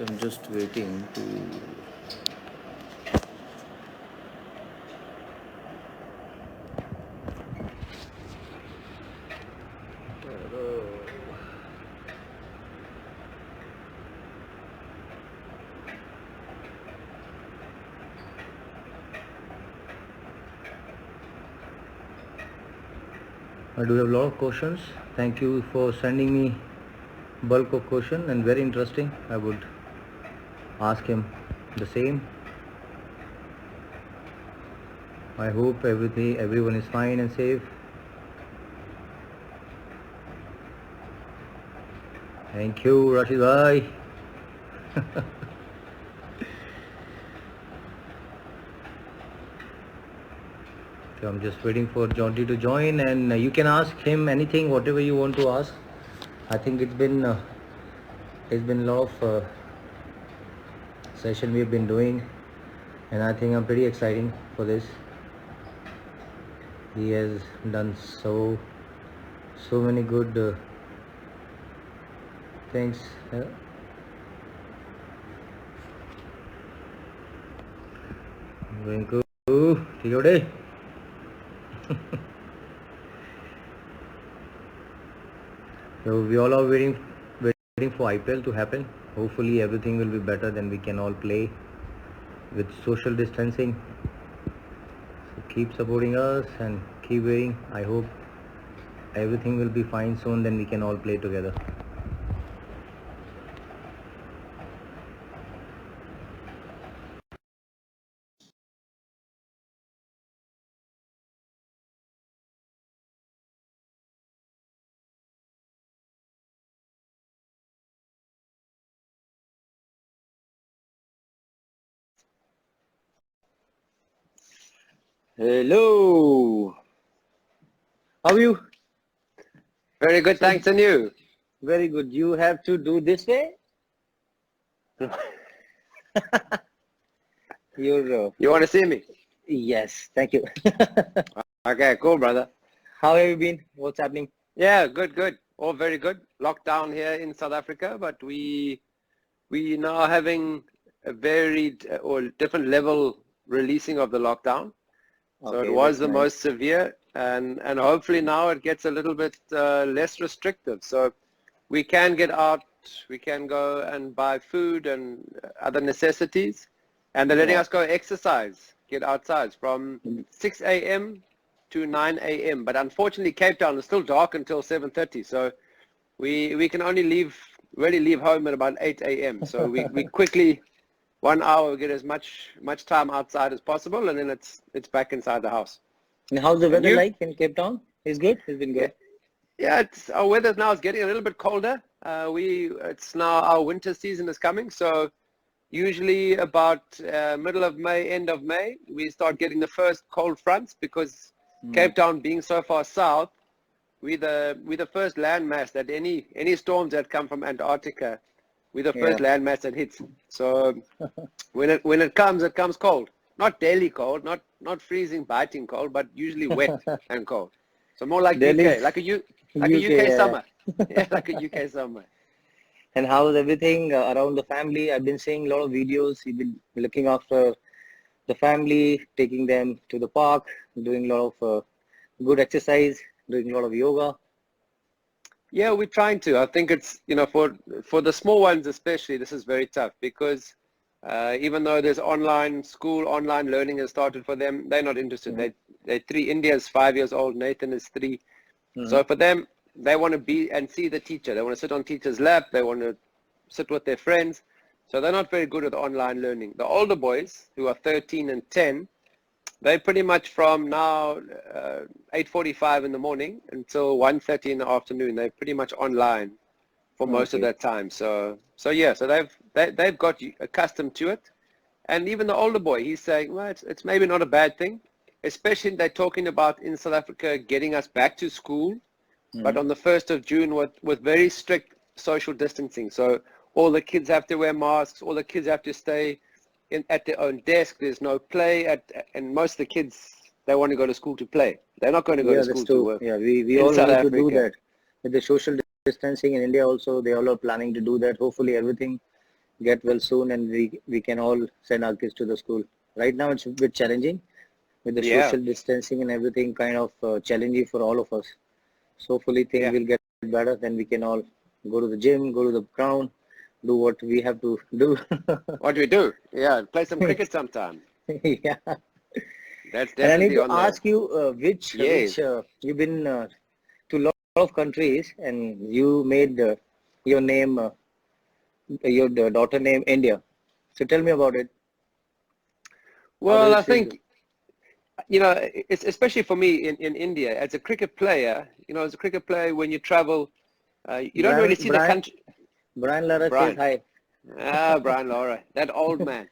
I'm just waiting to. I do have a lot of questions. Thank you for sending me bulk of question and very interesting. I would ask him the same. I hope everyone is fine and safe. Thank you, Rashid bhai. So I'm just waiting for Johnty to join, and you can ask him anything, whatever you want to ask. I think it's been a lot of session we've been doing, and I think I'm pretty exciting for this. He has done so many good things. I'm going to take your day. So we all are waiting for IPL to happen. Hopefully everything will be better, then we can all play with social distancing. So keep supporting us and keep waiting. I hope everything will be fine soon, then we can all play together. Hello. How are you? Very good, thanks, and you? Very good. You have to do this way? You're You want to see me? yes, thank you. Okay, cool, brother. How have you been? What's happening? Yeah, good. All very good. Lockdown here in South Africa, but we now having a varied or different level releasing of the lockdown. So it Okay, was that's the nice. most severe, and hopefully now it gets a little bit less restrictive. So we can get out, we can go and buy food and other necessities, and they're letting Wow. us go exercise, get outside from Mm. 6 a.m. to 9 a.m. But unfortunately, Cape Town is still dark until 7:30, so we can only really leave home at about 8 a.m. So we quickly 1 hour get as much time outside as possible, and then it's back inside the house. And how's the And weather you? like in Cape Town? It's good. It's been Yeah, good. yeah. Our weather now is getting a little bit colder. It's now our winter season is coming, so usually about middle of May, end of May, we start getting the first cold fronts because Mm. Cape Town being so far south, we the first landmass that any storms that come from Antarctica, we're the Yeah. first landmass that hits. So when it comes cold. Not daily cold, not freezing, biting cold, but usually wet and cold. So more like Delhi's UK, like a UK. UK Yeah. summer. Yeah, like a UK summer. And how's everything around the family? I've been seeing a lot of videos. You've been looking after the family, taking them to the park, doing a lot of good exercise, doing a lot of yoga. Yeah, we're trying to. I think it's, for the small ones especially, this is very tough because even though there's online learning has started for them, they're not interested. Mm-hmm. They're three. India's 5 years old. Nathan is 3. Mm-hmm. So for them, they want to be and see the teacher. They want to sit on teacher's lap. They want to sit with their friends. So they're not very good with online learning. The older boys who are 13 and 10, they pretty much from now 8:45 in the morning until 1:30 in the afternoon. They're pretty much online for most of Okay. that time. So yeah, so they've got accustomed to it. And even the older boy, he's saying, well, it's maybe not a bad thing, especially they're talking about in South Africa getting us back to school, but Mm-hmm. on the 1st of June with very strict social distancing. So all the kids have to wear masks, all the kids have to stay at their own desk. There's no play, and most of the kids, they want to go to school to play. They're not going to go Yeah, to that's school to true. work Yeah, we in all South need to do Africa. that. With the social distancing in India also, they all are planning to do that. Hopefully everything get well soon, and we can all send our kids to the school. Right now, it's a bit challenging with the Yeah, social distancing and everything, kind of challenging for all of us. So hopefully things yeah. will get better. Then we can all go to the gym, go to the ground, do what we have to do. What do we do? Yeah, play some cricket sometime. Yeah. That's And I need definitely to on the, ask you, which yes. you've been to a lot of countries, and you made your name, your daughter name India. So tell me about it. How does Well, it I feel? think, it's especially for me in India, as a cricket player, as a cricket player, when you travel, you don't Brian, really see the Brian, country. Brian Lara says Brian. hi. Brian Laura, that old man.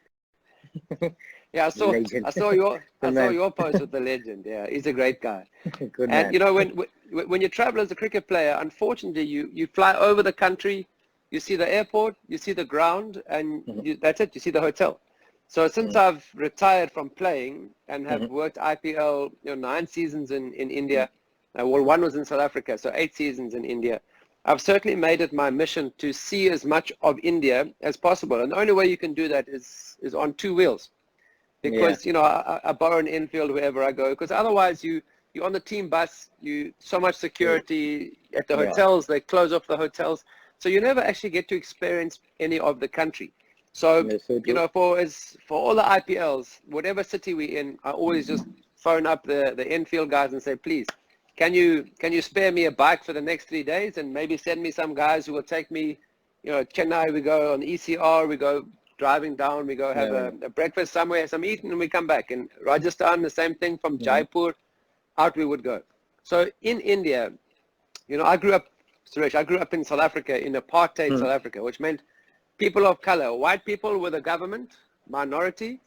Yeah, I Legend. saw your I Good saw man. your post with the legend. Yeah, he's a great guy. Good And man. when you travel as a cricket player, unfortunately, you fly over the country, you see the airport, you see the ground, and Mhm, that's it. You see the hotel. So since mhm, I've retired from playing and have mhm, worked IPL, 9 seasons in mhm. India, well, one was in South Africa, so 8 seasons in India. I've certainly made it my mission to see as much of India as possible, and the only way you can do that is on two wheels, Yeah, because I borrow an infield wherever I go, because otherwise you're on the team bus, you so much true. security at the Yeah, hotels, they close off the hotels, so you never actually get to experience any of the country. So that's so true. for all the IPLs, whatever city we're in, I always just phone up the infield guys and say, please, can you spare me a bike for the next 3 days, and maybe send me some guys who will take me, Chennai, we go on ECR, we go driving down, we go have Yeah. a breakfast somewhere, some eating, and we come back. In Rajasthan, the same thing, from Mhm, Jaipur, out we would go. So in India, I grew up, Suresh, I grew up in South Africa, in apartheid mhm, South Africa, which meant people of color, white people were the government, minority,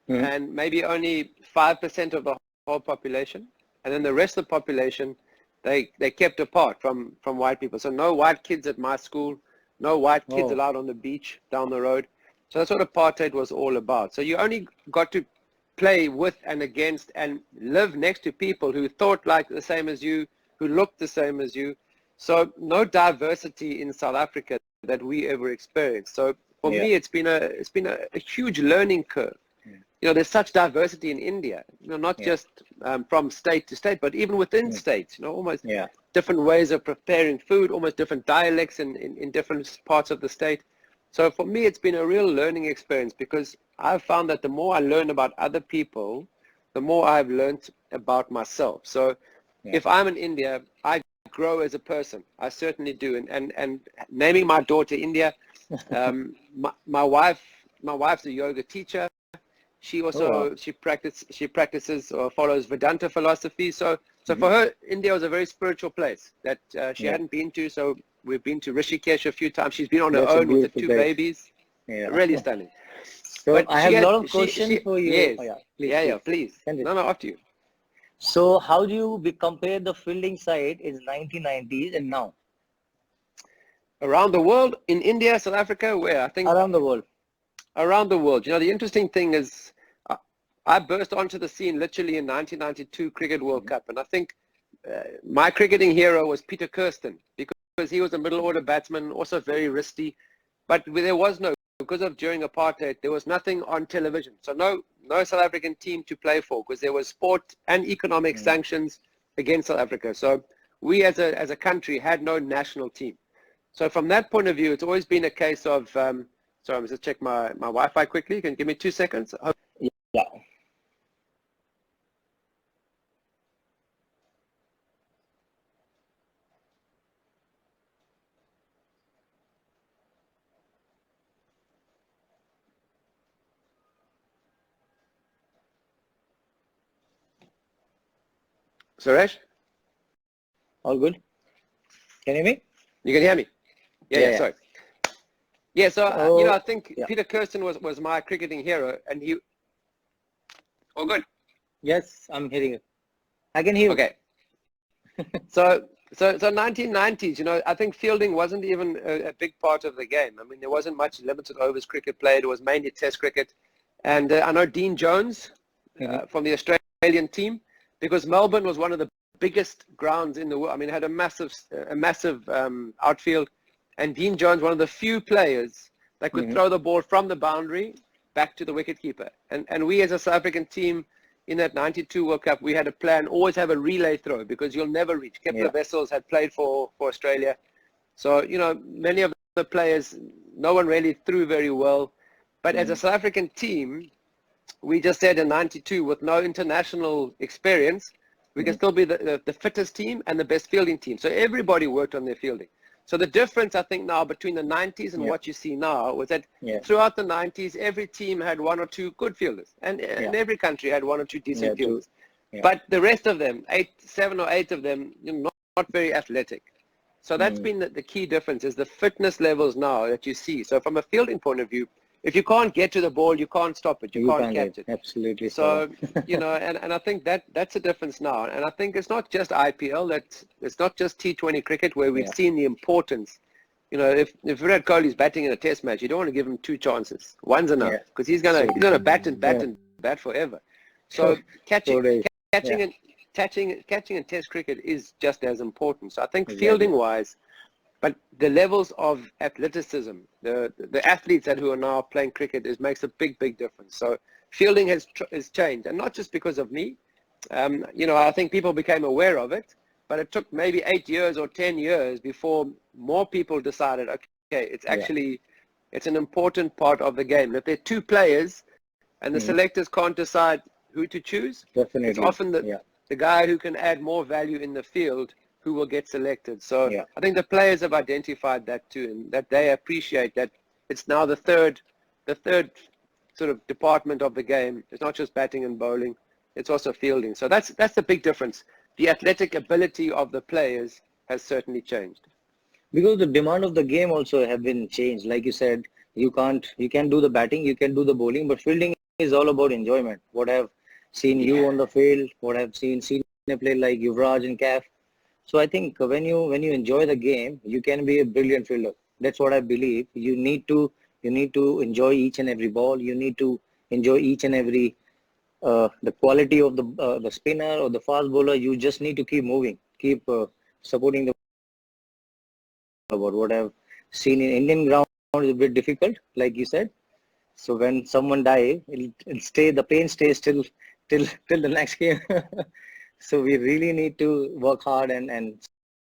mhm. and maybe only 5% of the whole population. And then the rest of the population, they kept apart from white people. So no white kids at my school, no white kids Oh, allowed on the beach down the road. So that's what apartheid was all about. So you only got to play with and against and live next to people who thought like the same as you, who looked the same as you. So no diversity in South Africa that we ever experienced. So for yeah. me, it's been a huge learning curve. Mm, There's such diversity in India, not yeah. just from state to state, but even within Mm, states, almost yeah. different ways of preparing food, almost different dialects in different parts of the state. So for me, it's been a real learning experience, because I've found that the more I learn about other people, the more I've learned about myself. So Yeah. if I'm in India, I grow as a person. I certainly do. And naming my daughter India, my wife's a yoga teacher. She Oh, wow. also she practices or follows Vedanta philosophy. So Mhm. for her, India was a very spiritual place that she Yeah. hadn't been to. So we've been to Rishikesh a few times. She's been on her That's a own with the beautiful two place. babies. Yeah. Really stunning. So But I she have a had lot of questions she for you. yes, Oh, yeah. Please, yeah, please. please. Send it. No, after you. So how do you compare the fielding side in 1990s and now Around the world, in India, South Africa, where I think around the world? around the world. The interesting thing is, uh, I burst onto the scene literally in 1992 Cricket World Mhm, Cup, and I think my cricketing hero was Peter Kirsten, because he was a middle order batsman, also very risky, but there was no, because of during apartheid, there was nothing on television, so no South African team to play for, because there was sport and economic mhm. sanctions against South Africa. So we as a country had no national team. So from that point of view, it's always been a case of, sorry, I'm just check my Wi-Fi quickly. Can you give me 2 seconds? Yeah. Suresh, All good? Can you hear me? you can hear me? Yeah, Yeah, yeah, yeah. sorry. Yeah, so, I So think yeah. Peter Kirsten was my cricketing hero, and oh, good. Yes, I'm hearing you. I can hear you. Okay. So 1990s, I think fielding wasn't even a big part of the game. I mean, there wasn't much limited overs cricket played. It was mainly test cricket. And I know Dean Jones Mhm. from the Australian team, because Melbourne was one of the biggest grounds in the world. I mean, it had a massive outfield. And Dean Jones, one of the few players that could throw the ball from the boundary back to the wicketkeeper. And we as a South African team in that 92 World Cup, we had a plan, always have a relay throw because you'll never reach. Kepler Wessels had played for Australia. So, you know, many of the players, no one really threw very well. But as a South African team, we just said in 92, with no international experience, we can still be the fittest team and the best fielding team. So everybody worked on their fielding. So the difference, I think, now between the 90s and what you see now was that throughout the 90s, every team had one or two good fielders. And every country had one or two decent fielders. But the rest of them, 7 or 8 of them, you know, not very athletic. So that's been the key difference, is the fitness levels now that you see. So from a fielding point of view, if you can't get to the ball, you can't stop it. You can't catch it. Absolutely. So, you know, and I think that's a difference now. And I think it's not just IPL, it's not just T20 cricket where we've seen the importance. You know, if Virat Kohli is batting in a test match, you don't want to give him 2 chances. One's enough because he's gonna bat and bat forever. So catching in test cricket is just as important. So I think fielding wise, but the levels of athleticism, the athletes who are now playing cricket, makes a big difference. So fielding has changed, and not just because of me. You know, I think people became aware of it, but it took maybe 8 years or 10 years before more people decided, okay, it's an important part of the game. If there are 2 players and the selectors can't decide who to choose, it's often the guy who can add more value in the field who will get selected. So I think the players have identified that too, and that they appreciate that it's now the third sort of department of the game. It's not just batting and bowling, it's also fielding. So that's the big difference. The athletic ability of the players has certainly changed. Because the demand of the game also have been changed. Like you said, you can do the batting, you can do the bowling, but fielding is all about enjoyment. What I've seen you on the field, what I've seen a player like Yuvraj and Kaf. So I think when you enjoy the game, you can be a brilliant fielder. That's what I believe. You need to enjoy each and every ball. You need to enjoy each and every the quality of the spinner or the fast bowler. You just need to keep moving, keep supporting the. About what I've seen in Indian ground is a bit difficult, like you said. So when someone dies, the pain stays till the next game. So we really need to work hard and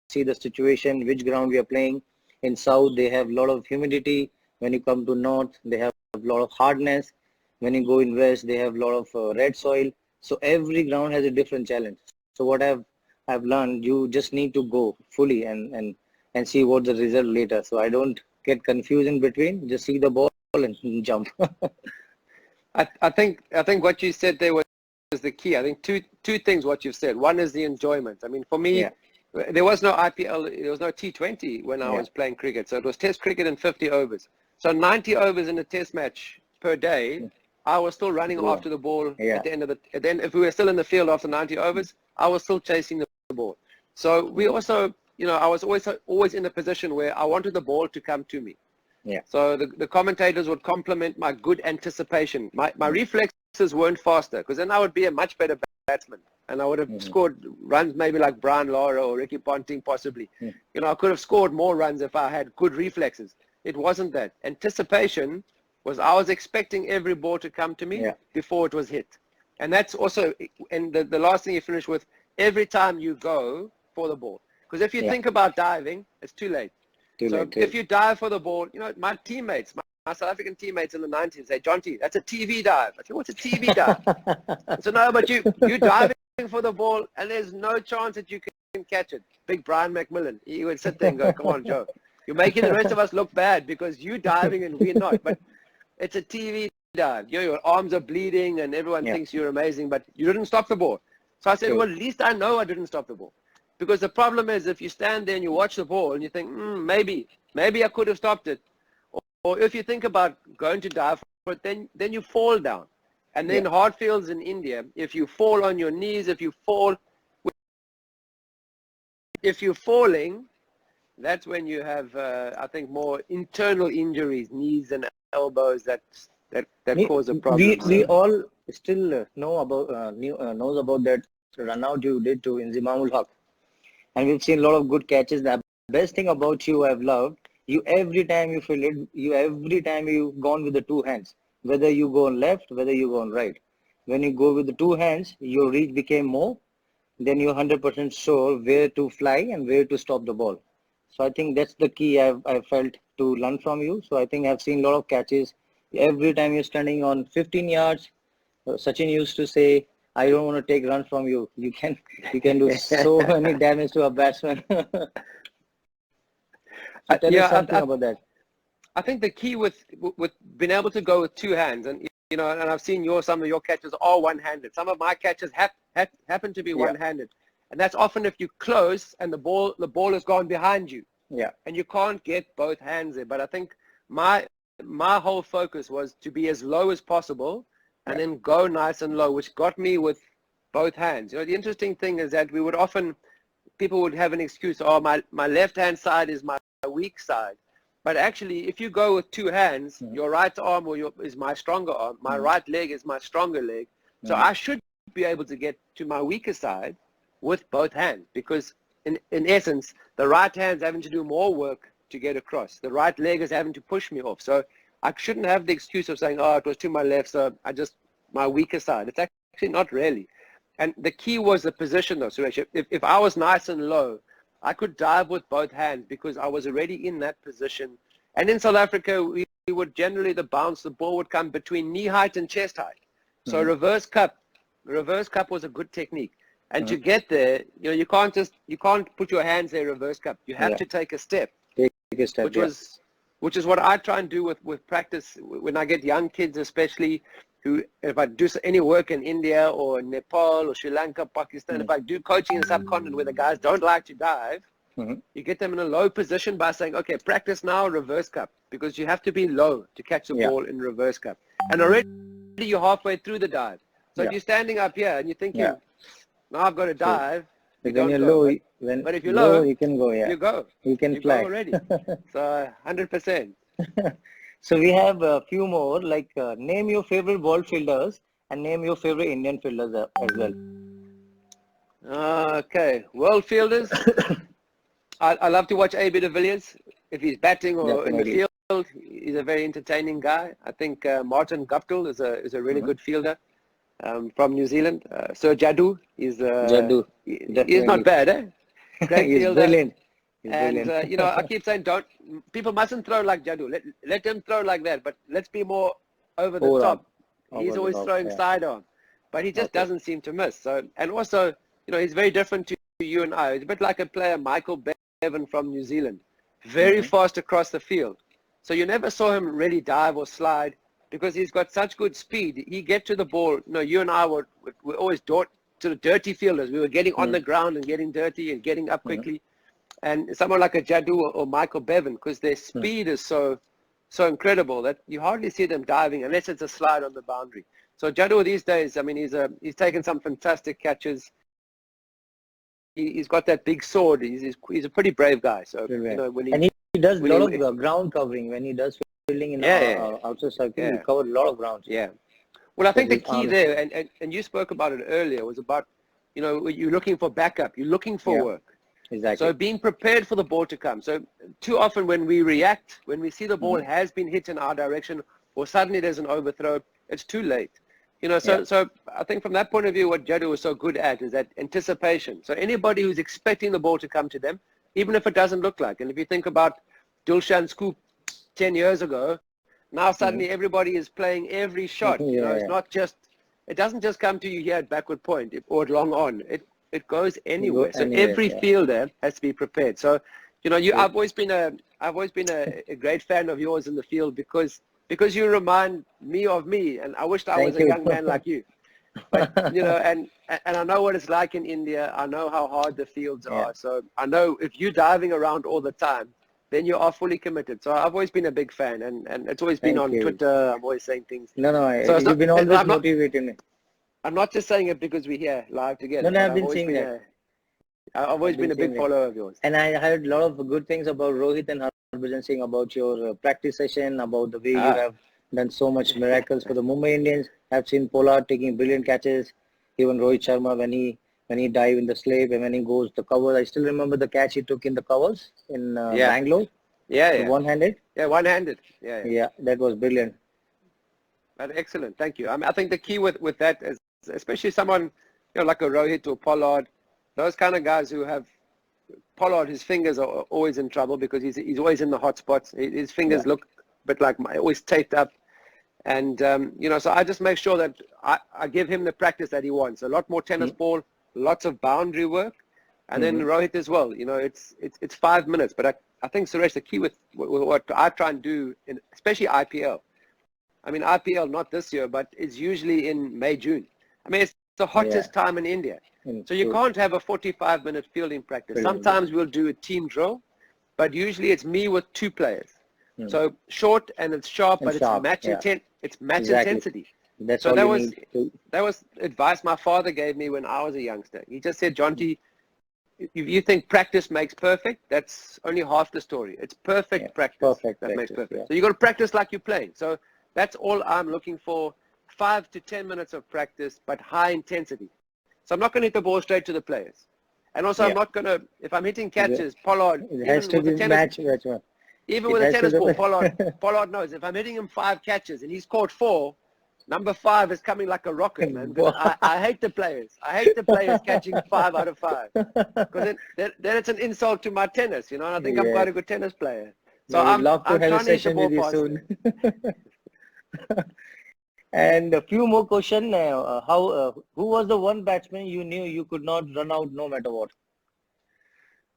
see the situation, which ground we are playing. In South, they have a lot of humidity. When you come to North, they have a lot of hardness. When you go in West, they have a lot of red soil. So every ground has a different challenge. So what I've learned, you just need to go fully and see what the result later. So I don't get confused in between. Just see the ball and jump. I think what you said there was the key. I think two things what you've said. One is the enjoyment. I mean, for me, there was no IPL, there was no T20 when I was playing cricket. So it was test cricket in 50 overs. So 90 overs in a test match per day, I was still running after the ball at the end of then if we were still in the field after 90 overs, I was still chasing the ball. So we also, you know, I was always in a position where I wanted the ball to come to me. So the commentators would compliment my good anticipation. My reflexes weren't faster, because then I would be a much better batsman, and I would have scored runs maybe like Brian Lara or Ricky Ponting possibly. You know, I could have scored more runs if I had good reflexes. It wasn't that. Anticipation was I was expecting every ball to come to me before it was hit. And that's also, and the last thing you finish with, every time you go for the ball. Because if you think about diving, it's too late. If you dive for the ball, you know, my teammates, my South African teammates in the 90s say, Johnty, that's a TV dive. I said, what's a TV dive? So no, but you diving for the ball, and there's no chance that you can catch it. Big Brian McMillan, he would sit there and go, come on, Joe. You're making the rest of us look bad because you diving and we're not. But it's a TV dive. Your arms are bleeding and everyone thinks you're amazing, but you didn't stop the ball. So I said, well, at least I know I didn't stop the ball. Because the problem is if you stand there and you watch the ball and you think, maybe I could have stopped it. Or if you think about going to dive for it, then you fall down. And then hard fields in India, if you fall on your knees, if you're falling, that's when you have, I think, more internal injuries, knees and elbows that cause a problem. We all still know about knows about that run out you did to Inzamam-ul-Haq. And we've seen a lot of good catches. The best thing about you I've loved you every time you feel it, you every time you gone with the two hands, whether you go on left, whether you go on right. When you go with the two hands, your reach became more, then you're 100% sure where to fly and where to stop the ball. So I think that's the key I felt to learn from you. So I think I've seen a lot of catches. Every time you're standing on 15 yards, Sachin used to say, I don't want to take run from you. You can do so many damage to a batsman. So tell us Yeah, something about that. I think the key with being able to go with two hands, and you know, and I've seen some of your catches are one-handed. Some of my catches happen to be Yeah, one-handed, and that's often if you close and the ball has gone behind you, yeah, and you can't get both hands there. But I think my whole focus was to be as low as possible, and yeah. then go nice and low, which got me with both hands. You know, the interesting thing is that people would have an excuse. Oh, my left-hand side is my weak side. But actually, if you go with two hands, Mm-hmm. your right arm is my stronger arm. My Mm-hmm. right leg is my stronger leg. So Mm-hmm. I should be able to get to my weaker side with both hands, because in essence, the right hand's having to do more work to get across. The right leg is having to push me off. So I shouldn't have the excuse of saying, oh, it was to my left, so my weaker side. It's actually not really. And the key was the position though, Suresh. If I was nice and low, I could dive with both hands because I was already in that position. And in South Africa, we would generally, the ball would come between knee height and chest height. So Mm-hmm. reverse cup was a good technique. And to Mm-hmm. get there, you know, you can't put your hands there reverse cup. You have Yeah. to take a step, Take a step. which Yeah. was which is what I try and do with practice when I get young kids, especially who, if I do any work in India or Nepal or Sri Lanka, Pakistan, if I do coaching in the subcontinent where the guys don't like to dive, Mm-hmm. you get them in a low position by saying, okay, practice now reverse cup, because you have to be low to catch the Yeah. ball in reverse cup. And already you're halfway through the dive. So if Yeah. you're standing up here and you're Yeah. thinking, now I've got to So, dive, so you when don't you're go. low, But when if you're low, low, you can go. Yeah. you go. You can You go fly. already. So 100%. So we have a few more, like name your favorite world fielders and name your favorite Indian fielders as well. Okay, world fielders. I love to watch A.B. de Villiers. If he's batting or in the Definitely. field, he's a very entertaining guy. I think Martin Guptill is a really Mm-hmm. good fielder from New Zealand. Sir Jadoo Jaddu, he's not definitely. bad, eh? Great He's fielder. brilliant. He's And brilliant. you know, I keep saying, people mustn't throw like Jadoo. Let him throw like that, but let's be more over the Overall, top. He's over the always top. throwing Yeah. sidearm, but he just Okay. doesn't seem to miss. So, and also, you know, he's very different to you and I. He's a bit like a player, Michael Bevan from New Zealand, very Mm-hmm. fast across the field. So you never saw him really dive or slide because he's got such good speed. He get to the ball. You know, you and I were always sort of dirty fielders. We were getting on the ground and getting dirty and getting up Mm-hmm. quickly. And someone like a Jadoo or Michael Bevan, because their speed is so incredible that you hardly see them diving unless it's a slide on the boundary. So Jadoo these days, I mean, he's taken some fantastic catches. He's got that big sword. He's a pretty brave guy. So you Brilliant. know And he does a when lot he of ground covering when he does fielding in yeah outside circle. He yeah covered a lot of grounds yeah. Well, I because think the his key arms. there, and you spoke about it earlier, was about, you know, you're looking for backup. You're looking for Yeah, work. So exactly. being prepared for the ball to come. So too often when we react, when we see the ball Mm-hmm. has been hit in our direction, or suddenly there's an overthrow, it's too late. You know, Yeah. so I think from that point of view, what Jadu was so good at is that anticipation. So anybody who's expecting the ball to come to them, even if it doesn't look like, and if you think about Dilshan Scoop 10 years ago, now suddenly everybody is playing every shot. You know, it's Yeah. not just, it doesn't just come to you here at backward point or at long on. It goes You go anywhere. So anywhere. every Yeah. fielder has to be prepared. So, you know, Good. I've always been a great fan of yours in the field because you remind me of me, and I wished I was Thank a you. young man like you. But you know, and I know what it's like in India. I know how hard the fields Yeah. are. So I know if you're diving around all the time, then you are fully committed. So I've always been a big fan, and it's always been Thank on you. Twitter. I'm always saying things. No, So it's you've not. been always I'm not. motivating me. I'm not just saying it because we're here live No, together. no, But I've been seeing that. I've I've always been been a seeing big that. follower of yours. And I heard a lot of good things about Rohit and Harbhajan Singh, about your practice session, about the way you Ah, have done so much miracles for the Mumbai Indians. I've seen Pollard taking brilliant catches, even Rohit Sharma when he dive in the slip and when he goes the covers. I still remember the catch he took in the covers in yeah, Bangalore. Yeah, The yeah. one-handed? Yeah, one-handed. Yeah, yeah. Yeah, that was brilliant. Excellent. Thank you. I mean, I think the key with that is, especially someone, like a Rohit or Pollard, those kind of guys who have Pollard, his fingers are always in trouble because he's always in the hot spots. His Yeah. fingers look a bit like always taped up. And, so I just make sure that I give him the practice that he wants. A lot more tennis ball, lots of boundary work. And then Rohit as well. It's 5 minutes. But I think, Suresh, the key with what I try and do, especially IPL, I mean, IPL, not this year, but it's usually in May, June. I mean, it's the hottest time in India. So you can't have a 45-minute fielding practice. Sometimes we'll do a team drill, but usually it's me with 2 players. So short and it's sharp, but it's match intensity. That's so all that you was need to... that was advice my father gave me when I was a youngster. He just said, Johnty, if you think practice makes perfect, that's only half the story. It's perfect practice that makes perfect. So you got to practice like you're playing. So that's all I'm looking for, 5 to 10 minutes of practice, but high intensity. So I'm not going to hit the ball straight to the players. And also I'm not going to, if I'm hitting catches, Pollard, It has to be match. Even with a tennis ball, Pollard knows if I'm hitting him 5 catches and he's caught 4, number 5 is coming like a rocket, man. I hate the players. I hate the players catching 5 out of 5. Because then it's an insult to my tennis, and I think I'm quite a good tennis player. So I'm love to I'm have a trying to hit the session ball with you faster. soon. And a few more questions. Who was the one batsman you knew you could not run out no matter what?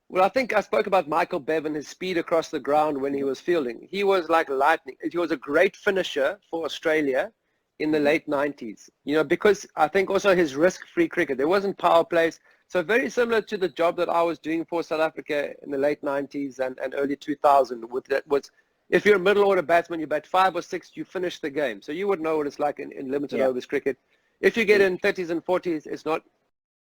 Well, I think I spoke about Michael Bevan, his speed across the ground when he was fielding. He was like lightning. He was a great finisher for Australia in the late 90s, because I think also his risk-free cricket. There wasn't power plays. So very similar to the job that I was doing for South Africa in the late 90s and early 2000 with that was, if you're a middle order batsman, you bat 5 or 6, you finish the game. So you would know what it's like in limited overs cricket. If you get in 30s and 40s, it's not,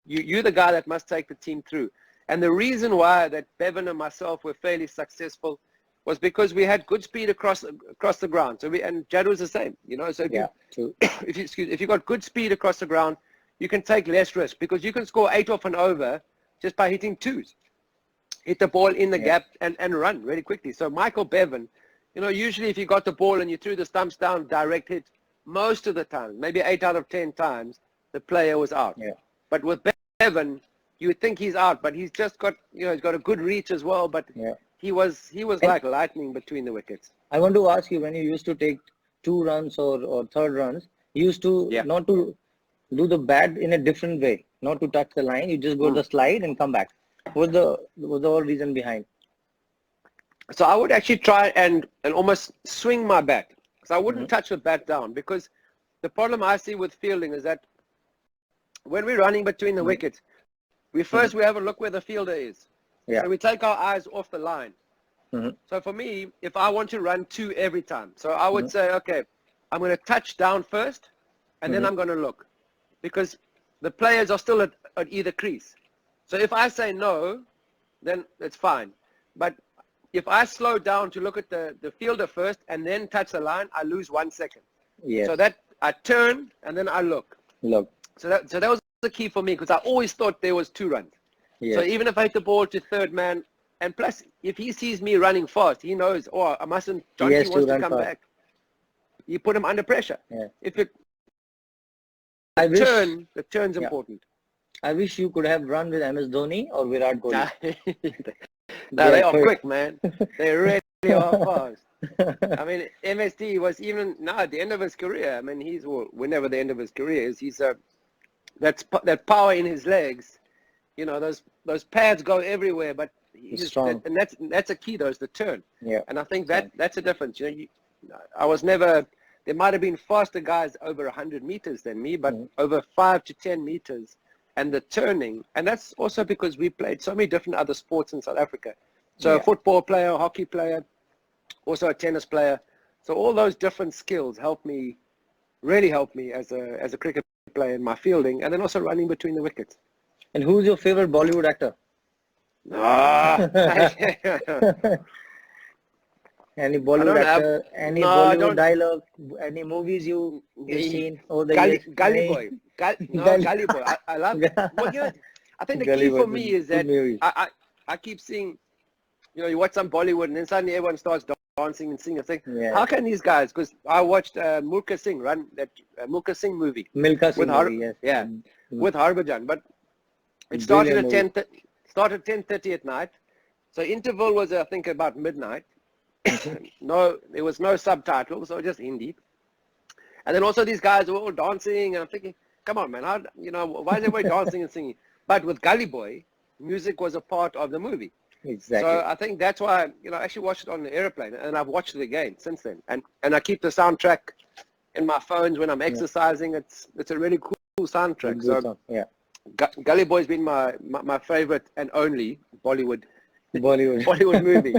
you're the guy that must take the team through. And the reason why that Bevan and myself were fairly successful was because we had good speed across the ground. So and Jad was the same, So if you got good speed across the ground, you can take less risk because you can score 8 off an over just by hitting 2s. Hit the ball in the gap and run really quickly. So Michael Bevan, usually if you got the ball and you threw the stumps down, direct hit, most of the time, maybe 8 out of 10 times, the player was out. But with Bevan, you would think he's out, but he's just got, he's got a good reach as well. But he was like lightning between the wickets. I want to ask you, when you used to take 2 runs or third runs, you used to not to do the bat in a different way, not to touch the line. You just go the slide and come back. What's the whole reason behind? So I would actually try and almost swing my bat. So I wouldn't touch the bat down because the problem I see with fielding is that when we're running between the wickets, we have a look where the fielder is. So we take our eyes off the line. So for me, if I want to run 2 every time, so I would say, okay, I'm going to touch down first, and then I'm going to look. Because the players are still at either crease. So if I say no, then it's fine. But if I slow down to look at the fielder first and then touch the line, I lose 1 second. So that I turn and then I look. So that was the key for me because I always thought there was 2 runs. So even if I hit the ball to third man, and plus if he sees me running fast, he knows, I mustn't, Johnty wants to come back. You put him under pressure. If it the turn's important. I wish you could have run with MS Dhoni or Virat Kohli. No, they are quick, man. They really are fast. I mean, MSD was even now at the end of his career. I mean, whenever the end of his career is, he's that power in his legs. Those pads go everywhere, but he's strong. And that's a key, though, is the turn. And I think that's a difference. I was never. There might have been faster guys over 100 meters than me, but over 5 to 10 meters. And the turning, and that's also because we played so many different other sports in South Africa. So a football player, a hockey player, also a tennis player. So all those different skills really helped me as a cricket player in my fielding, and then also running between the wickets. And who's your favorite Bollywood actor? Any Bollywood actor, any Bollywood dialogue, any movies you've seen over the years? Gully Boy. Gully Boy. I love it. I think the key for me is that I keep seeing you watch some Bollywood and then suddenly everyone starts dancing and singing. I think, Yeah. how can these guys? Because I watched Milka Singh run that Milka Singh movie. Milka Singh movie, yes. Yeah, with Harbhajan. But it Brilliant started movie. started 10:30 at night. So interval was I think about midnight. No, there was no subtitles, so just Hindi. And then also these guys were all dancing, and I'm thinking, come on, man, why is everybody dancing and singing? But with Gully Boy, music was a part of the movie. Exactly. So I think that's why, I actually watched it on the airplane, and I've watched it again since then. And I keep the soundtrack in my phones when I'm exercising. It's a really cool soundtrack. Good song. Yeah. Gully Boy's been my favorite and only Bollywood movie.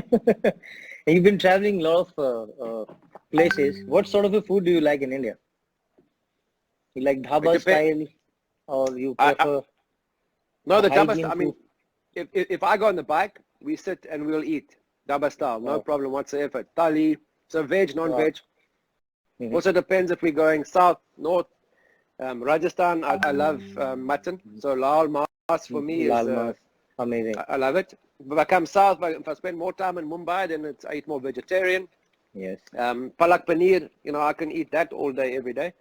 You've been traveling a lot of places. What sort of a food do you like in India? You like dhaba style, or you prefer? No, the dhaba hygiene style. I mean, if I go on the bike, we sit and we'll eat dhaba style. No problem whatsoever. Thali, so veg, non-veg. Also depends if we're going south, north. Rajasthan, I love mutton. So lal mas for me is amazing. I love it. If I come south, if I spend more time in Mumbai, then I eat more vegetarian. Yes. Palak paneer, I can eat that all day, every day.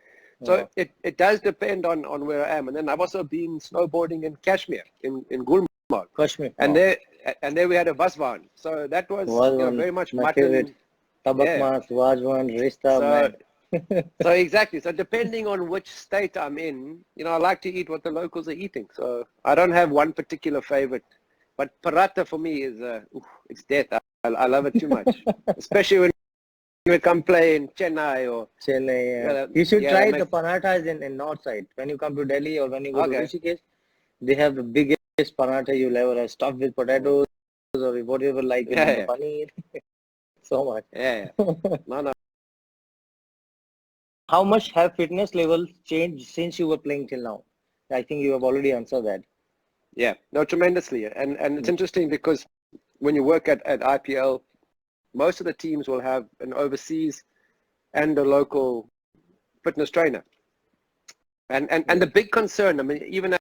So it does depend on where I am. And then I've also been snowboarding in Kashmir, in Gulmarg. Kashmir. And there we had a vasvan. So that was very much my mutton. Favorite. Tabak mas, vajwan, rista. So exactly. So depending on which state I'm in, I like to eat what the locals are eating. So I don't have one particular favorite. But paratha for me is, it's death. I love it too much. Especially when you come play in Chennai or... Chennai, you should try the parathas in north side. When you come to Delhi or when you go to Rishikesh, they have the biggest paratha you'll ever have, stuffed with potatoes or whatever, like paneer. So much. Yeah. No. How much have fitness levels changed since you were playing till now? I think you have already answered that. Yeah, no, tremendously. And it's interesting because when you work at IPL, most of the teams will have an overseas and a local fitness trainer. And the big concern, I mean, even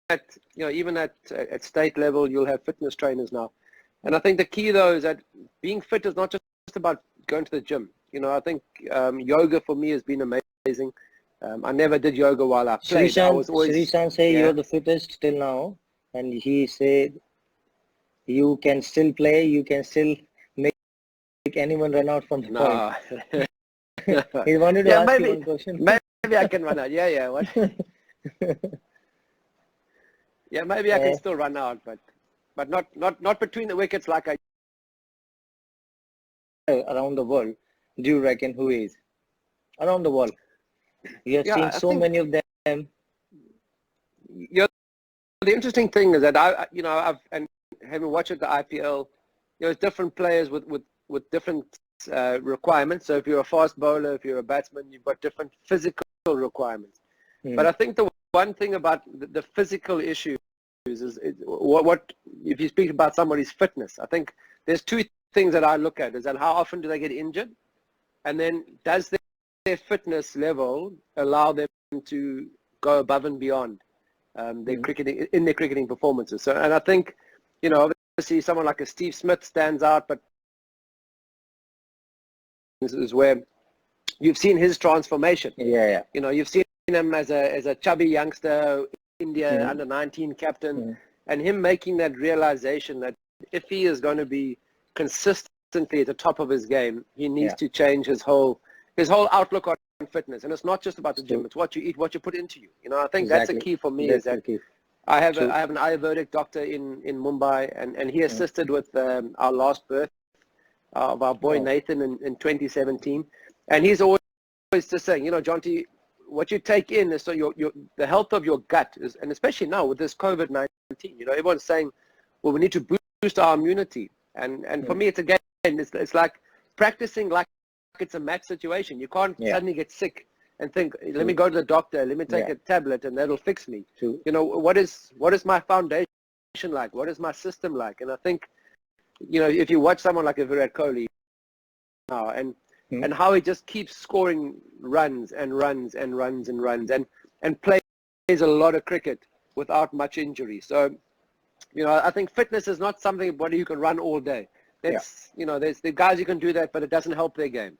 at state level, you'll have fitness trainers now. And I think the key though is that being fit is not just about going to the gym. I think yoga for me has been amazing. I never did yoga while I played. Srishan say you're the fittest till now, and he said you can still play, you can still make anyone run out from the point. He wanted to ask you one question. Maybe I can run out. Yeah. What? Yeah, maybe I can still run out, but not between the wickets like I. Around the world, do you reckon who is around the world? You have seen so many of them. The interesting thing is that I've having watched the IPL, there's different players with different requirements. So if you're a fast bowler, if you're a batsman, you've got different physical requirements. But I think the one thing about the physical issues is what if you speak about somebody's fitness, I think there's two things that I look at, is that how often do they get injured, and then does their fitness level allow them to go above and beyond their cricketing performances. So, and I think, obviously someone like a Steve Smith stands out, but this is where you've seen his transformation. Yeah. You've seen him as a chubby youngster, India under 19 captain, and him making that realization that if he is going to be consistently at the top of his game, he needs to change his whole outlook on fitness. And it's not just about the gym; it's what you eat, what you put into you. I think that's a key for me. That's is that I have an Ayurvedic doctor in Mumbai, and he assisted with our last birth of our boy Nathan in 2017, and he's always just saying, Johnty, what you take in is so the health of your gut is, and especially now with this COVID-19, everyone's saying, well, we need to boost our immunity. And for me, it's again, it's like practicing like it's a match situation. You can't suddenly get sick and think, let me go to the doctor, let me take a tablet, and that'll fix me. What is my foundation like? What is my system like? And I think, if you watch someone like a Virat Kohli now, and how he just keeps scoring runs and runs and runs and runs and plays a lot of cricket without much injury. So, I think fitness is not something where you can run all day. That's, you know, there's the guys who can do that, but it doesn't help their game.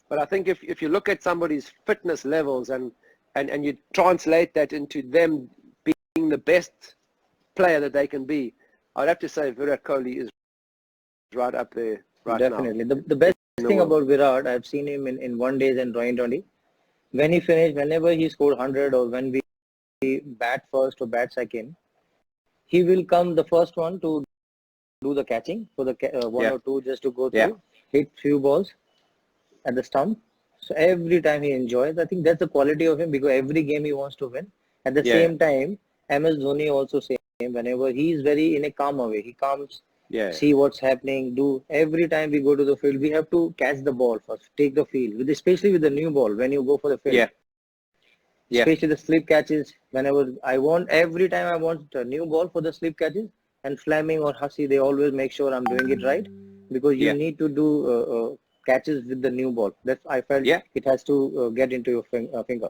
But I think if you look at somebody's fitness levels and you translate that into them being the best player that they can be, I'd have to say Virat Kohli is right up there right Definitely. now. The best thing about Virat, I've seen him in one days and 2020. When he finished, whenever he scored 100 or when we bat first or bat second, he will come the first one to do the catching for the one or two just to go through, hit few balls at the stump. So every time he enjoys, I think that's the quality of him because every game he wants to win. At the same time, MS Dhoni also same. Whenever he is very in a calm way, he comes, see what's happening, do every time we go to the field, we have to catch the ball first, take the field, especially with the new ball when you go for the field. Especially the slip catches. Whenever every time I want a new ball for the slip catches, and Fleming or Hussey, they always make sure I'm doing it right because you need to do catches with the new ball. That's I felt it has to get into your finger.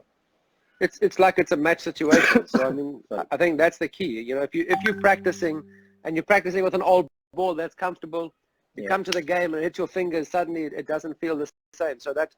It's like it's a match situation. So I mean, I think that's the key. You know, if you're practicing and you're practicing with an old ball that's comfortable, you come to the game and hit your fingers, suddenly it doesn't feel the same. So that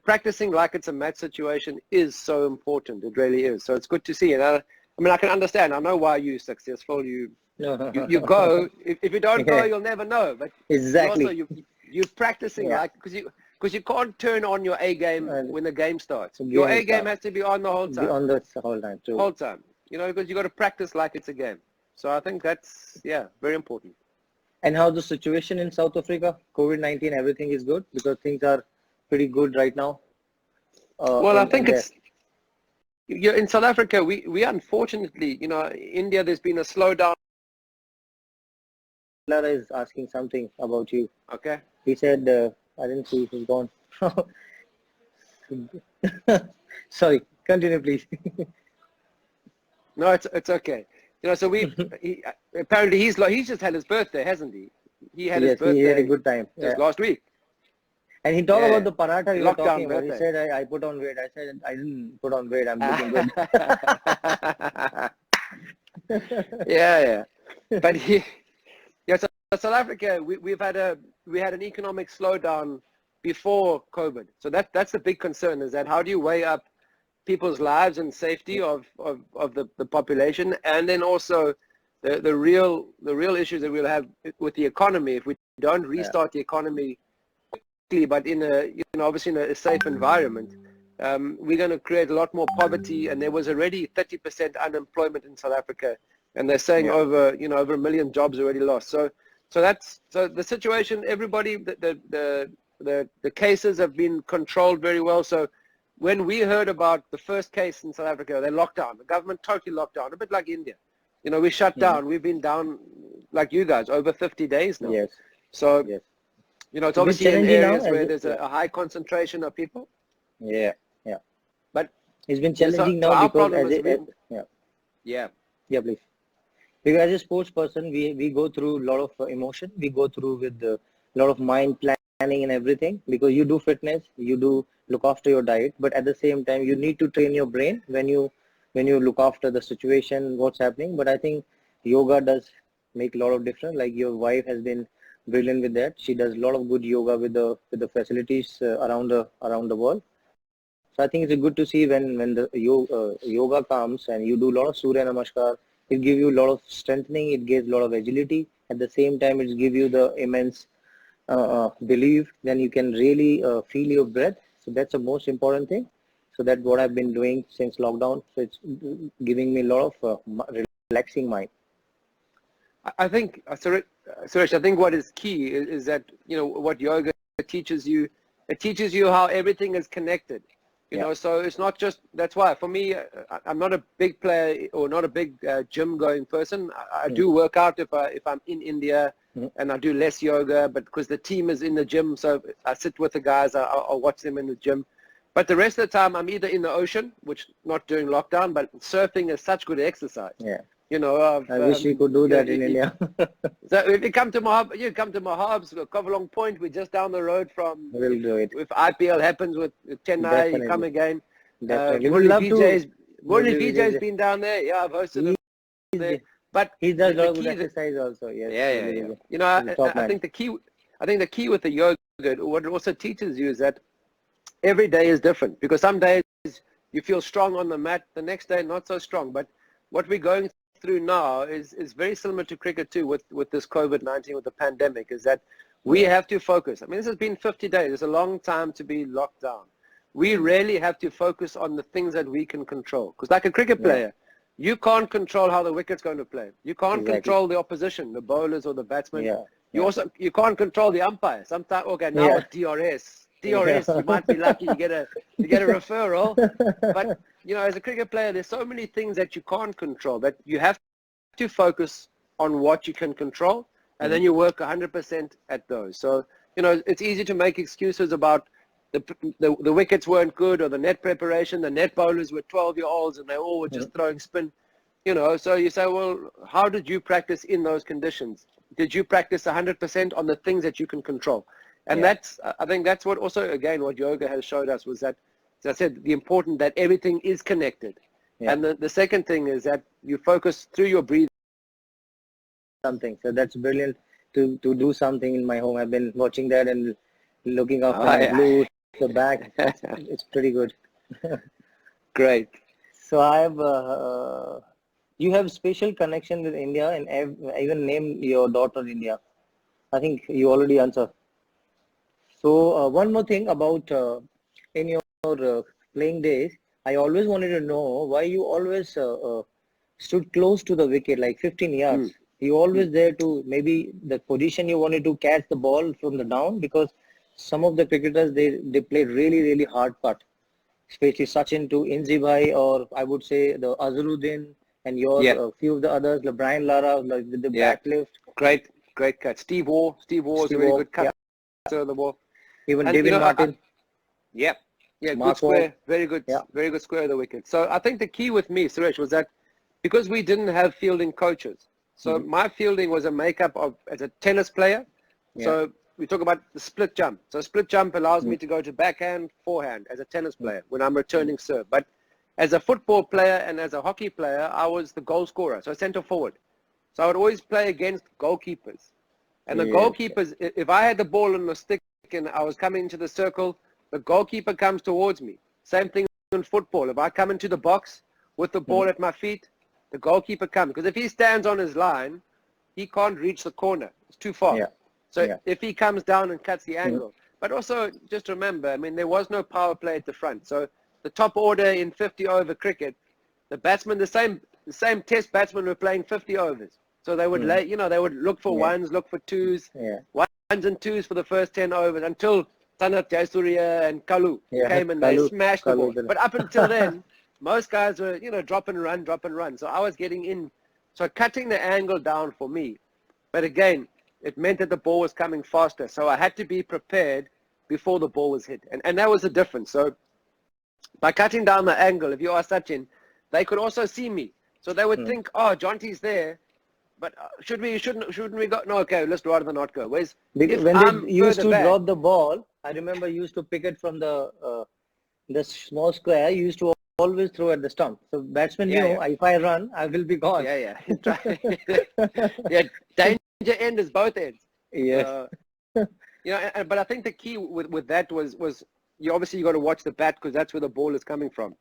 practicing like it's a match situation is so important. It really is. So it's good to see. And I mean, I can understand. I know why you're successful. You go. If you don't go, you'll never know. But exactly. You're practicing like because you can't turn on your A game when the game starts. Your A game has to be on the whole time. Be on the whole time too. Whole time. You know, because you got to practice like it's a game. So I think that's very important. And how the situation in South Africa? COVID-19, everything is good because things are pretty good right now. Well, I think it's in South Africa. We unfortunately, you know, India. There's been a slowdown. Lara is asking something about you. Okay. He said, I didn't see he's gone. Sorry, continue please. No, it's okay. You know, so apparently he's just had his birthday, hasn't he? He had his birthday. He had a good time. Just last week. And he talked about the paratha you were talking about. Birthday. He said, I put on weight. I said, I didn't put on weight. I'm looking good. yeah. But so South Africa, we had an economic slowdown before COVID. So that's the big concern, is that how do you weigh up people's lives and safety of the population, and then also the real issues that we'll have with the economy if we don't restart the economy quickly, but in obviously in a safe environment. We're going to create a lot more poverty, and there was already 30% unemployment in South Africa, and they're saying over 1 million jobs already lost. So the situation, everybody, the cases have been controlled very well. So when we heard about the first case in South Africa, they locked down. The government totally locked down, a bit like India. You know, we shut down. We've been down, like you guys, over 50 days now. Yes. So, you know, it's obviously in areas where there's a high concentration of people. Yeah. But it's been challenging now because please. Because as a sports person, we go through a lot of emotion. We go through with a lot of mind planning and everything, because you do fitness, you do look after your diet, but at the same time, you need to train your brain when you look after the situation, what's happening. But I think yoga does make a lot of difference. Like your wife has been brilliant with that. She does a lot of good yoga with the facilities around the world. So I think it's good to see when the yoga comes and you do a lot of Surya Namaskar. It gives you a lot of strengthening. It gives a lot of agility. At the same time, it gives you the immense belief. Then you can really feel your breath. So that's the most important thing. So that's what I've been doing since lockdown. So it's giving me a lot of relaxing mind. I think, Suresh, I think what is key is that, you know, what yoga teaches you, it teaches you how everything is connected. You know, so it's not just, that's why for me, I'm not a big player or not a big gym going person. I do work out if I'm in India, and I do less yoga, but because the team is in the gym, so I sit with the guys, I'll watch them in the gym. But the rest of the time, I'm either in the ocean, which not during lockdown, but surfing is such good exercise. Yeah. You know, I wish we could do that in India. So if you come to Mahabs, Kovalong Point, we're just down the road from. We'll do it. If IPL happens with Chennai, you come again. Definitely. We'd love to. Morley Vijay's been down there. Yeah, I've hosted him there. But he does a lot of good exercise also. Yes. Yeah. You know, I think the I think the key with the yoga, what it also teaches you is that every day is different, because some days you feel strong on the mat, the next day not so strong. But what we're going through now is very similar to cricket too, with this COVID-19, with the pandemic, is that we have to focus. I mean, this has been 50 days. It's a long time to be locked down. We really have to focus on the things that we can control. Because like a cricket player, you can't control how the wicket's going to play. You can't control the opposition, the bowlers or the batsmen. You can't control the umpire. Sometimes, okay, now with DRS, you might be lucky you get a referral. But you know, as a cricket player, there's so many things that you can't control, that you have to focus on what you can control, and then you work 100% at those. So you know, it's easy to make excuses about the wickets weren't good, or the net preparation. The net bowlers were 12-year-olds and they all were just throwing spin. You know, so you say, well, how did you practice in those conditions? Did you practice 100% on the things that you can control? And that's, I think that's what also, again, what yoga has showed us, was that, as I said, the important that everything is connected. And the second thing is that you focus through your breathing. Something. So that's brilliant to do something in my home. I've been watching that and looking after my blue, the back. It's pretty good. Great. So I have, you have special connection with India, and even named your daughter India. I think you already answered. So one more thing about in your playing days, I always wanted to know why you always stood close to the wicket, like 15 yards. You always there to, maybe the position you wanted to catch the ball from the down, because some of the cricketers, they play really hard putt, especially Sachin to Inzibhai, or I would say the Azharuddin, and your few of the others, like Brian Lara, like with the back lift. Great catch. Steve Waugh is a really good cutter of the ball. Even David Martin. Good square. Very good square of the wicket. So I think the key with me, Suresh, was that because we didn't have fielding coaches, so my fielding was a makeup of, as a tennis player. So we talk about the split jump. So split jump allows me to go to backhand, forehand as a tennis player when I'm returning serve. But as a football player and as a hockey player, I was the goal scorer, so center forward. So I would always play against goalkeepers. And the goalkeepers, if I had the ball on the stick and I was coming into the circle, the goalkeeper comes towards me. Same thing in football. If I come into the box with the ball at my feet, the goalkeeper comes. Because if he stands on his line, he can't reach the corner. It's too far. So if he comes down and cuts the angle. But also, just remember, I mean, there was no power play at the front. So the top order in 50-over cricket, the batsmen, the same test batsmen were playing 50 overs. So they would they would look for ones, look for twos, ones and twos for the first 10 overs, until Sanat Jayasuriya and Kalu came and they smashed the ball. But up until then, most guys were, drop and run. So I was getting in. So cutting the angle down for me. But again, it meant that the ball was coming faster. So I had to be prepared before the ball was hit. And that was the difference. So by cutting down the angle, if you are Sachin, they could also see me. So they would think, oh, Johnty's there. But shouldn't we go? No, okay, let's rather not go. Whereas when they used to drop the ball, I remember you used to pick it from the small square. You used to always throw at the stump. So batsman knew, if I run, I will be gone. Danger end is both ends. But I think the key with that was you got to watch the bat, because that's where the ball is coming from.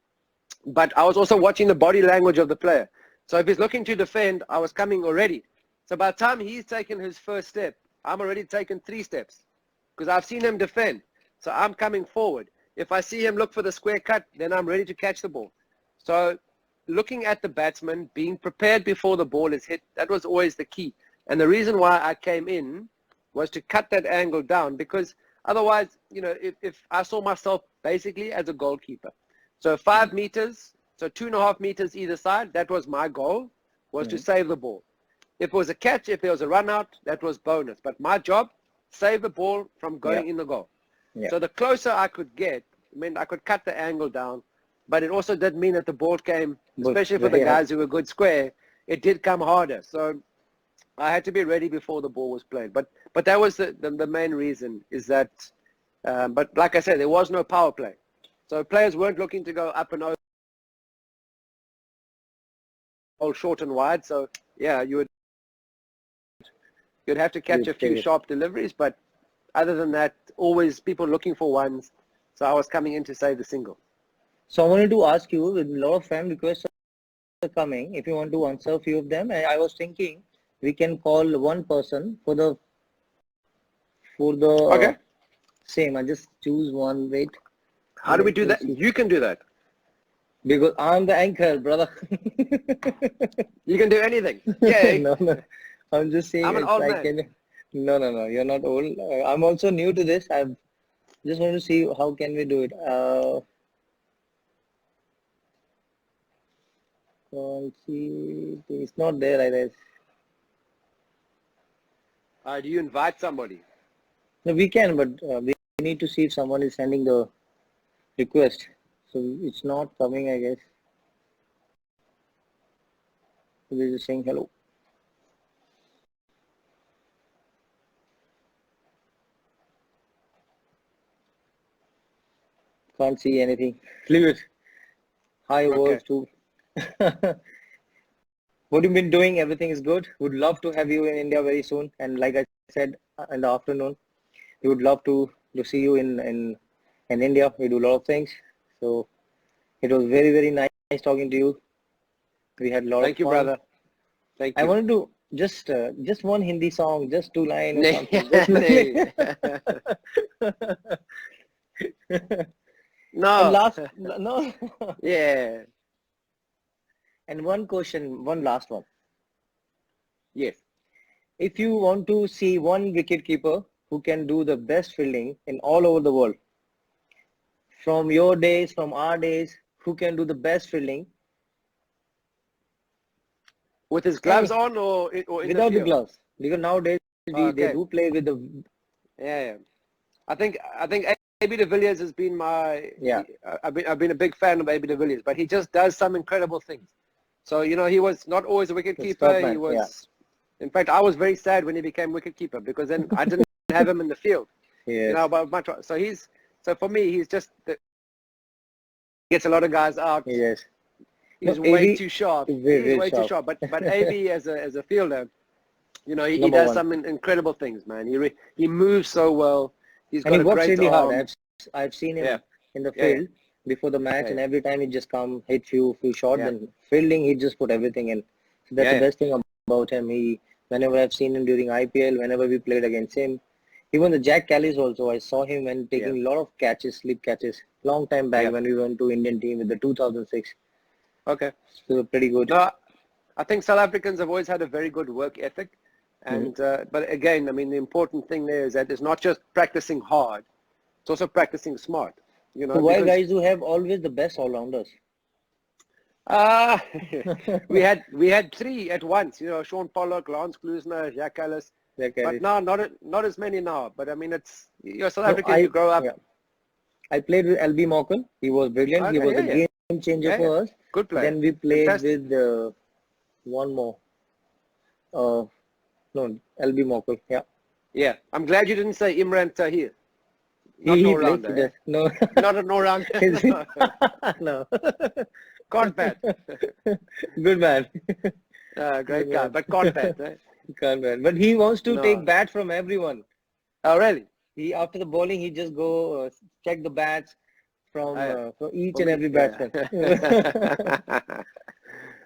But I was also watching the body language of the player. So if he's looking to defend, I was coming already. So by the time he's taken his first step, I'm already taken 3 steps, because I've seen him defend. So I'm coming forward. If I see him look for the square cut, then I'm ready to catch the ball. So looking at the batsman, being prepared before the ball is hit, that was always the key. And the reason why I came in was to cut that angle down, because otherwise, if I saw myself basically as a goalkeeper. So 5 meters, so 2.5 meters either side, that was my goal, was to save the ball. If it was a catch, if there was a run out, that was bonus. But my job, save the ball from going in the goal. So the closer I could get, I could cut the angle down, but it also did mean that the ball came, especially for the guys who were good square, it did come harder. So I had to be ready before the ball was played. But that was the main reason, is that, but like I said, there was no power play. So players weren't looking to go up and over, all short and wide. So you'd have to catch a few sharp deliveries, but other than that, always people looking for ones. So I was coming in to save the single. So I wanted to ask you, with a lot of fan requests are coming, if you want to answer a few of them, I was thinking we can call one person for the Okay. same. I just choose one. Wait, How do we let do me that? see. You can do that. Because I'm the anchor, brother. You can do anything. Yay. No, no. I'm just saying I'm an if old I man. can. No, no, no. You're not old. I'm also new to this. I've just want to see how can we do it. Can't see. It's not there, I guess. Do you invite somebody? No, we can, but we need to see if someone is sending the request. So it's not coming, I guess. So they're just saying hello. Can't see anything. Leave it. Hi, Okay. words too. What you've been doing? Everything is good. Would love to have you in India very soon. And like I said in the afternoon, we would love to see you in India. We do a lot of things. So it was very, very nice talking to you. We had a lot of Thank you, fun. brother. Thank I you. wanted to just one Hindi song, just 2 lines or Nay. something. Just Nay. and No. last, no. Yeah. And one question, one last one. Yes. If you want to see one wicket keeper who can do the best fielding in all over the world, from your days, from our days, who can do the best fielding? With his gloves Any, on or in the without the field? gloves. Because nowadays they Okay. do play with the, Yeah. I think AB de Villiers has been yeah, I've been a big fan of AB de Villiers, but he just does some incredible things. So, he was not always a wicket the keeper. He Stockman, yeah. was, in fact, I was very sad when he became wicket keeper because then I didn't have him in the field. Yes, But much. So for me, he's just gets a lot of guys out. yes. No, He's way AV too sharp. is very, He's very way too sharp. sharp. But AB as a fielder, he Number does one. some incredible things, man. He moves so well. He's And got he a works great really hard. arm. I've seen Yeah, him in the yeah, field before the match, yeah, and every time he just come hit few shots, yeah, and fielding he just put everything in. So that's yeah, the yeah, best thing about him. Whenever I've seen him during IPL, whenever we played against him, even the Jack Callis also, I saw him when yeah, taking a lot of catches, slip catches, long time back yeah. when we went to Indian team with the 2006. Okay. So pretty good. No, I think South Africans have always had a very good work ethic. Mm-hmm. And but again, I mean, the important thing there is that it's not just practicing hard; it's also practicing smart. So why Because guys who have always the best all rounders? uh, we had three at once. Sean Pollock, Lance Klusener, Jacques Ellis. Jack But Callis. no, not as many now. But I mean, you're South No, African. You grow up. yeah. I played with LB Morkel. He was brilliant. He Okay, was yeah, a yeah, game changer yeah, yeah. for us. Good player. Then we played Fantastic. with one more. No, LB Morkel. Yeah. Yeah, I'm glad you didn't say Imran Tahir. Not an He plays. He all-rounder, does. eh? No. Not an all-rounder. No. No. Can't bat. Good man. Good Great guy, man. but can't bat, eh? Can't man. But he wants to take No. bat from everyone. Oh, really? He after the bowling, he just go check the bats Yeah. from each For and me, every yeah. batsman.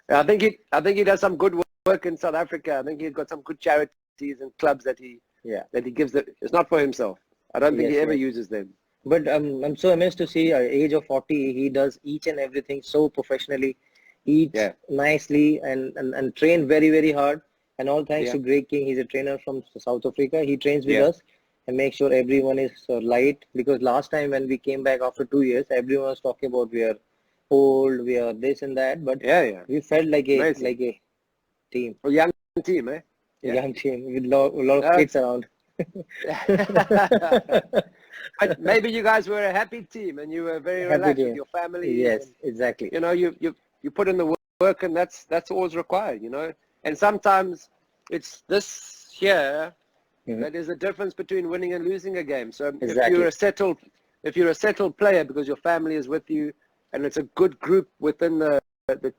I think he does some good work in South Africa. I think he's got some good charities and clubs that he Yeah. gives. It's not for himself. I don't think Yes. he ever Yes. uses them. But I'm so amazed to see at age of 40, he does each and everything so professionally, eats Yeah, nicely and train very, very hard. And all thanks yeah, to Greg King. He's a trainer from South Africa. He trains with yeah, us and makes sure everyone is light. Because last time when we came back after 2 years, everyone was talking about we are old, we are this and that. But yeah, yeah. we felt like Amazing. a team, A young team, eh? a Yeah. young team with a lot of kids around. But maybe you guys were a happy team and you were very Happy relaxed with team. your families Yes, and exactly. you put in the work and that's always required. And sometimes it's this here Mhm. that is the difference between winning and losing a game. So Exactly. if you're a settled player because your family is with you and it's a good group within the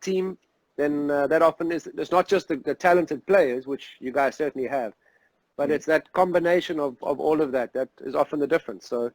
team, then that often it's not just the talented players, which you guys certainly have, But it's that combination of all of that that is often the difference. So